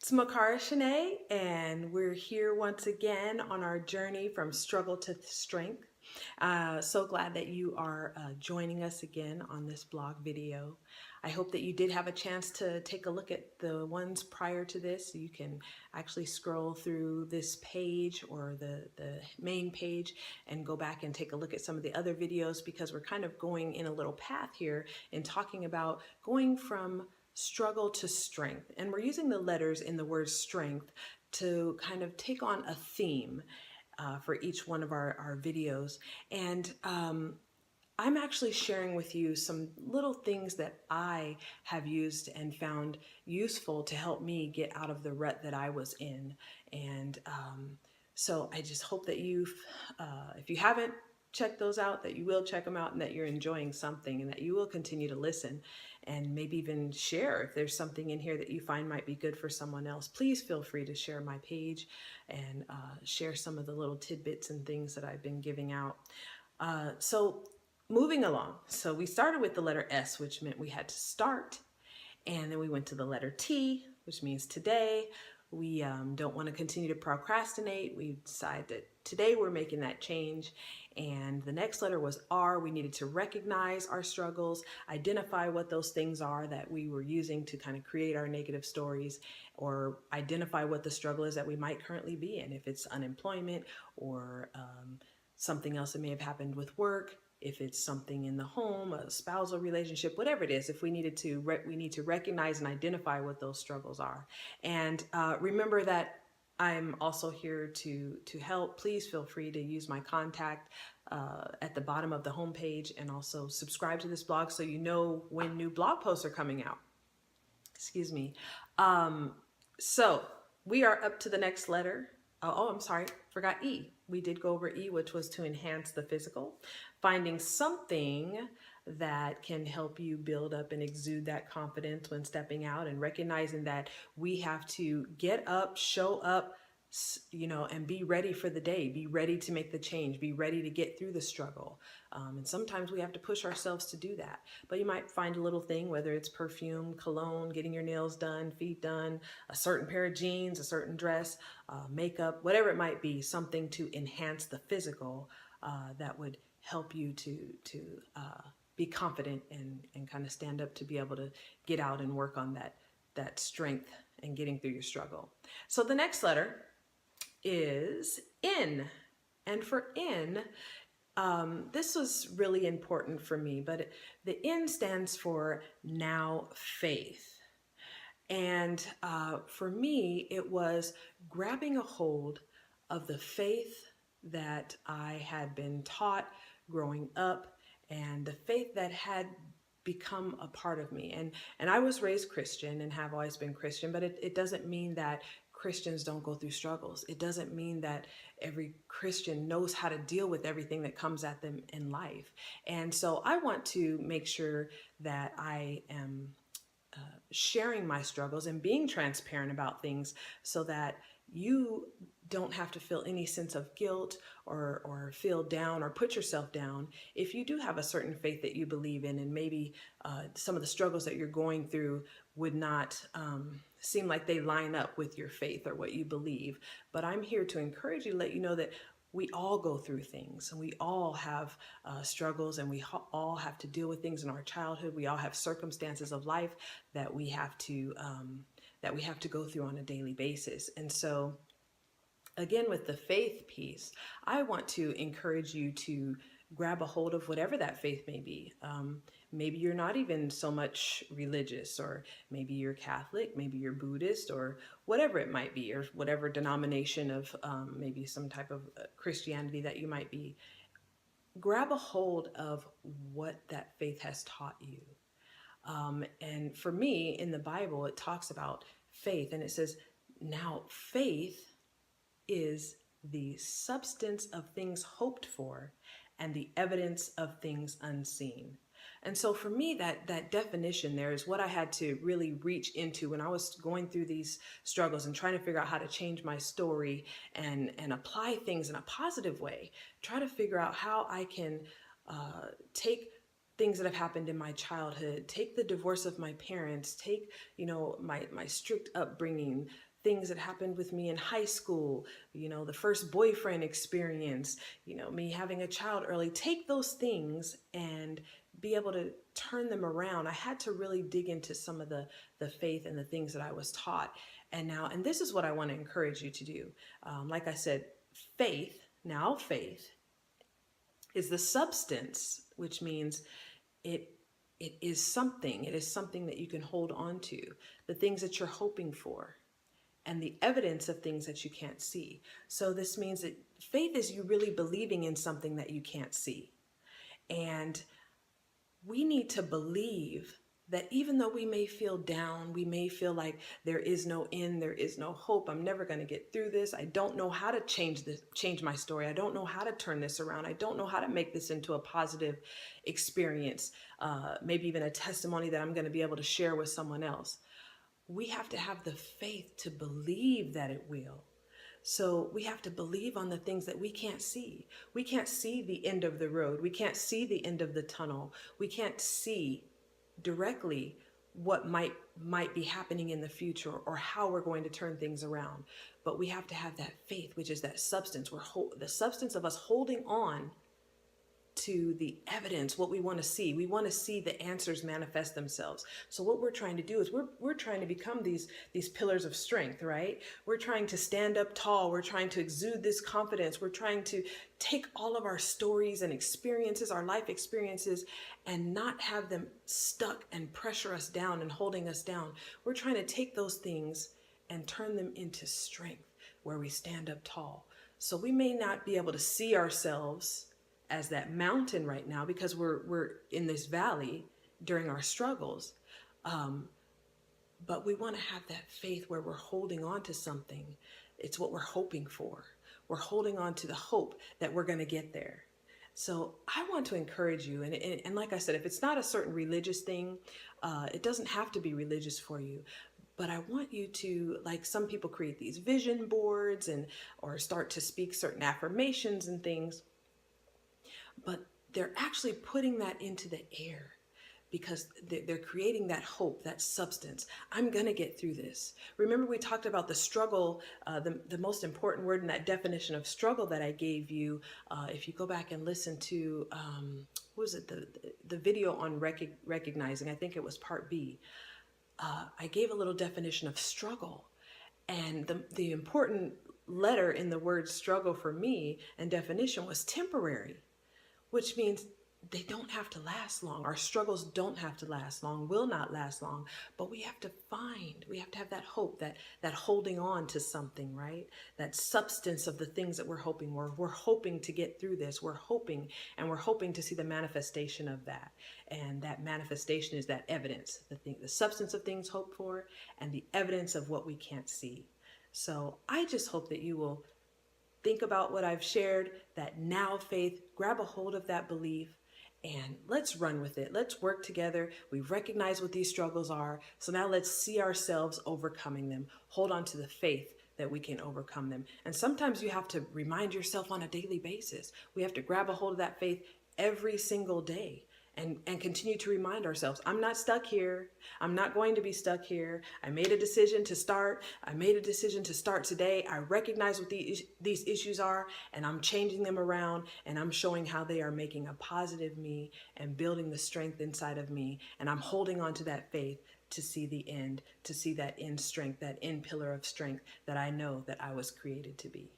It's Macara Shanae, and we're here once again on our journey from struggle to strength. So glad that you are joining us again on this blog video. I hope that you did have a chance to take a look at the ones prior to this. You can actually scroll through this page or the main page and go back and take a look at some of the other videos, because we're kind of going in a little path here in talking about going from struggle to strength. And we're using the letters in the word strength to kind of take on a theme for each one of our videos. And I'm actually sharing with you some little things that I have used and found useful to help me get out of the rut that I was in. And so I just hope that if you haven't checked those out, that you will check them out, and that you're enjoying something, and that you will continue to listen and maybe even share if there's something in here that you find might be good for someone else. Please feel free to share my page and share some of the little tidbits and things that I've been giving out. So moving along. So we started with the letter S, which meant we had to start. And then we went to the letter T, which means today. We don't want to continue to procrastinate. We decided that today we're making that change. And the next letter was R. We needed to recognize our struggles, identify what those things are that we were using to kind of create our negative stories, or identify what the struggle is that we might currently be in, if it's unemployment or something else that may have happened with work, if it's something in the home, a spousal relationship, whatever it is. If we needed to, we need to recognize and identify what those struggles are. And remember that I'm also here to help. Please feel free to use my contact at the bottom of the homepage, and also subscribe to this blog so you know when new blog posts are coming out. Excuse me. So we are up to the next letter. Oh, I'm sorry, forgot E. We did go over E, which was to enhance the physical. Finding something that can help you build up and exude that confidence when stepping out, and recognizing that we have to get up, show up, and be ready for the day, be ready to make the change, be ready to get through the struggle. And sometimes we have to push ourselves to do that. But you might find a little thing, whether it's perfume, cologne, getting your nails done, feet done, a certain pair of jeans, a certain dress, makeup, whatever it might be, something to enhance the physical that would help you to be confident and kind of stand up to be able to get out and work on that strength and getting through your struggle. So the next letter is N. And for N, this was really important for me, but the N stands for now faith. And for me, it was grabbing a hold of the faith that I had been taught growing up, and the faith that had become a part of me. And I was raised Christian and have always been Christian, but it doesn't mean that Christians don't go through struggles. It doesn't mean that every Christian knows how to deal with everything that comes at them in life. And so I want to make sure that I am sharing my struggles and being transparent about things, so that you don't have to feel any sense of guilt or feel down or put yourself down if you do have a certain faith that you believe in, and maybe some of the struggles that you're going through would not seem like they line up with your faith or what you believe. But I'm here to encourage you, let you know that we all go through things, and we all have struggles, and we all have to deal with things in our childhood. We all have circumstances of life that we have to go through on a daily basis. And so again, with the faith piece, I want to encourage you to grab a hold of whatever that faith may be. Maybe you're not even so much religious, or maybe you're Catholic, maybe you're Buddhist, or whatever it might be, or whatever denomination of maybe some type of Christianity that you might be. Grab a hold of what that faith has taught you. And for me, in the Bible, it talks about faith, and it says, now faith is the substance of things hoped for and the evidence of things unseen. And so for me, that definition there is what I had to really reach into when I was going through these struggles and trying to figure out how to change my story and apply things in a positive way. Try to figure out how I can take things that have happened in my childhood, take the divorce of my parents, take, my strict upbringing, things that happened with me in high school, the first boyfriend experience, me having a child early. Take those things and be able to turn them around. I had to really dig into some of the faith and the things that I was taught. And this is what I want to encourage you to do. Like I said, faith is the substance, which means it is something. It is something that you can hold on to, the things that you're hoping for, and the evidence of things that you can't see. So this means that faith is you really believing in something that you can't see. And we need to believe that even though we may feel down, we may feel like there is no end, there is no hope, I'm never going to get through this, I don't know how to change my story, I don't know how to turn this around, I don't know how to make this into a positive experience, maybe even a testimony that I'm going to be able to share with someone else. We have to have the faith to believe that it will. So we have to believe on the things that we can't see. We can't see the end of the road. We can't see the end of the tunnel. We can't see directly what might be happening in the future or how we're going to turn things around. But we have to have that faith, which is that substance. The substance of us holding on to the evidence, what we want to see. We want to see the answers manifest themselves. So what we're trying to do is we're trying to become these pillars of strength, right? We're trying to stand up tall. We're trying to exude this confidence. We're trying to take all of our stories and experiences, our life experiences, and not have them stuck and pressure us down and holding us down. We're trying to take those things and turn them into strength where we stand up tall. So we may not be able to see ourselves as that mountain right now because we're in this valley during our struggles. But we want to have that faith where we're holding on to something. It's what we're hoping for. We're holding on to the hope that we're going to get there. So I want to encourage you. And like I said, if it's not a certain religious thing, it doesn't have to be religious for you. But I want you to, like some people create these vision boards or start to speak certain affirmations and things. But they're actually putting that into the air because they're creating that hope, that substance. I'm going to get through this. Remember, we talked about the struggle, the most important word in that definition of struggle that I gave you. If you go back and listen to, what was it, the video on recognizing, I think it was part B. I gave a little definition of struggle. And the important letter in the word struggle for me and definition was temporary, which means they don't have to last long. Our struggles don't have to last long, will not last long, but we have to have that hope, that holding on to something, right? That substance of the things that we're hoping. We're hoping to get through this. We're hoping to see the manifestation of that. And that manifestation is that evidence, the substance of things hoped for and the evidence of what we can't see. So I just hope that you will think about what I've shared, that now faith, grab a hold of that belief, and let's run with it. Let's work together. We recognize what these struggles are. So now let's see ourselves overcoming them. Hold on to the faith that we can overcome them. And sometimes you have to remind yourself on a daily basis. We have to grab a hold of that faith every single day. And continue to remind ourselves, I'm not stuck here. I'm not going to be stuck here. I made a decision to start. I made a decision to start today. I recognize what these issues are, and I'm changing them around, and I'm showing how they are making a positive me and building the strength inside of me. And I'm holding on to that faith to see the end, to see that end strength, that end pillar of strength that I know that I was created to be.